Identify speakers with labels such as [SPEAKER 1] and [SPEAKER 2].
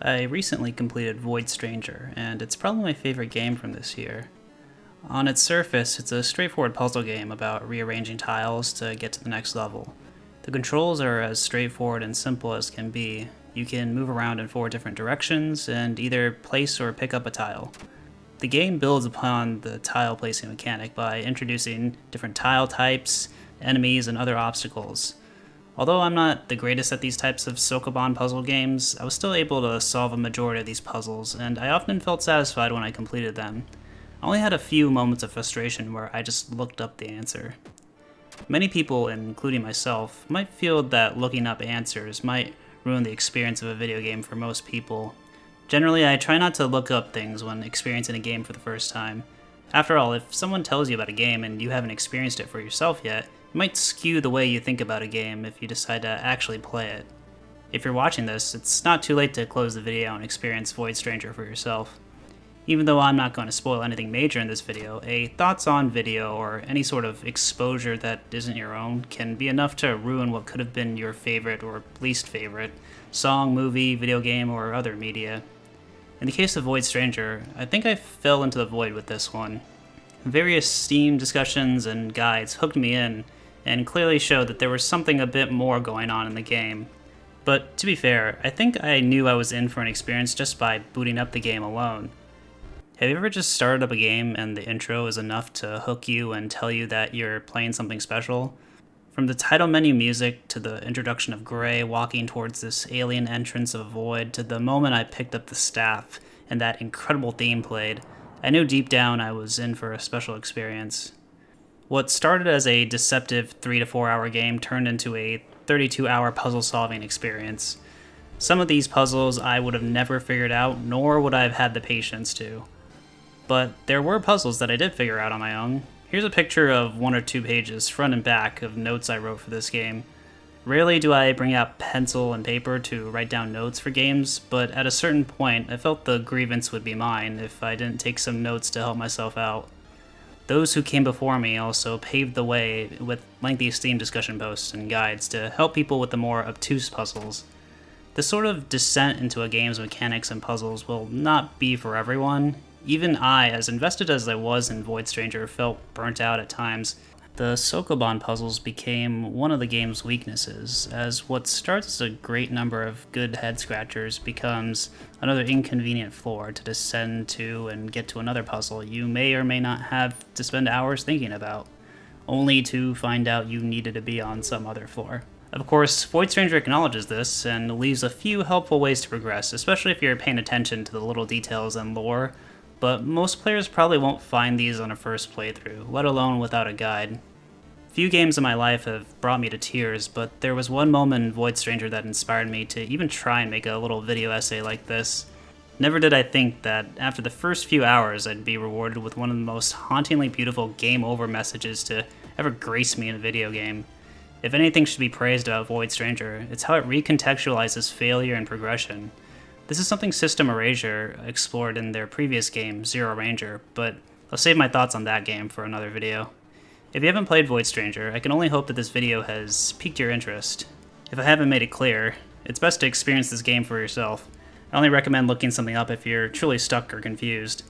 [SPEAKER 1] I recently completed Void Stranger, and it's probably my favorite game from this year. On its surface, it's a straightforward puzzle game about rearranging tiles to get to the next level. The controls are as straightforward and simple as can be. You can move around in 4 different directions and either place or pick up a tile. The game builds upon the tile placing mechanic by introducing different tile types, enemies, and other obstacles. Although I'm not the greatest at these types of Sokoban puzzle games, I was still able to solve a majority of these puzzles, and I often felt satisfied when I completed them. I only had a few moments of frustration where I just looked up the answer. Many people, including myself, might feel that looking up answers might ruin the experience of a video game for most people. Generally, I try not to look up things when experiencing a game for the first time. After all, if someone tells you about a game and you haven't experienced it for yourself yet, it might skew the way you think about a game if you decide to actually play it. If you're watching this, it's not too late to close the video and experience Void Stranger for yourself. Even though I'm not going to spoil anything major in this video, a thoughts on video or any sort of exposure that isn't your own can be enough to ruin what could have been your favorite or least favorite song, movie, video game, or other media. In the case of Void Stranger, I think I fell into the void with this one. Various Steam discussions and guides hooked me in, and clearly showed that there was something a bit more going on in the game. But to be fair, I think I knew I was in for an experience just by booting up the game alone. Have you ever just started up a game and the intro is enough to hook you and tell you that you're playing something special? From the title menu music to the introduction of Gray walking towards this alien entrance of a void to the moment I picked up the staff and that incredible theme played, I knew deep down I was in for a special experience. What started as a deceptive 3 to 4 hour game turned into a 32-hour puzzle-solving experience. Some of these puzzles I would have never figured out, nor would I have had the patience to. But there were puzzles that I did figure out on my own. Here's a picture of 1 or 2 pages, front and back, of notes I wrote for this game. Rarely do I bring out pencil and paper to write down notes for games, but at a certain point I felt the grievance would be mine if I didn't take some notes to help myself out. Those who came before me also paved the way with lengthy Steam discussion posts and guides to help people with the more obtuse puzzles. This sort of descent into a game's mechanics and puzzles will not be for everyone. Even I, as invested as I was in Void Stranger, felt burnt out at times. The Sokoban puzzles became one of the game's weaknesses, as what starts as a great number of good head-scratchers becomes another inconvenient floor to descend to and get to another puzzle you may or may not have to spend hours thinking about, only to find out you needed to be on some other floor. Of course, Void Stranger acknowledges this and leaves a few helpful ways to progress, especially if you're paying attention to the little details and lore, but most players probably won't find these on a first playthrough, let alone without a guide. Few games in my life have brought me to tears, but there was one moment in Void Stranger that inspired me to even try and make a little video essay like this. Never did I think that after the first few hours I'd be rewarded with one of the most hauntingly beautiful game over messages to ever grace me in a video game. If anything should be praised about Void Stranger, it's how it recontextualizes failure and progression. This is something System Erasure explored in their previous game, Zero Ranger, but I'll save my thoughts on that game for another video. If you haven't played Void Stranger, I can only hope that this video has piqued your interest. If I haven't made it clear, it's best to experience this game for yourself. I only recommend looking something up if you're truly stuck or confused.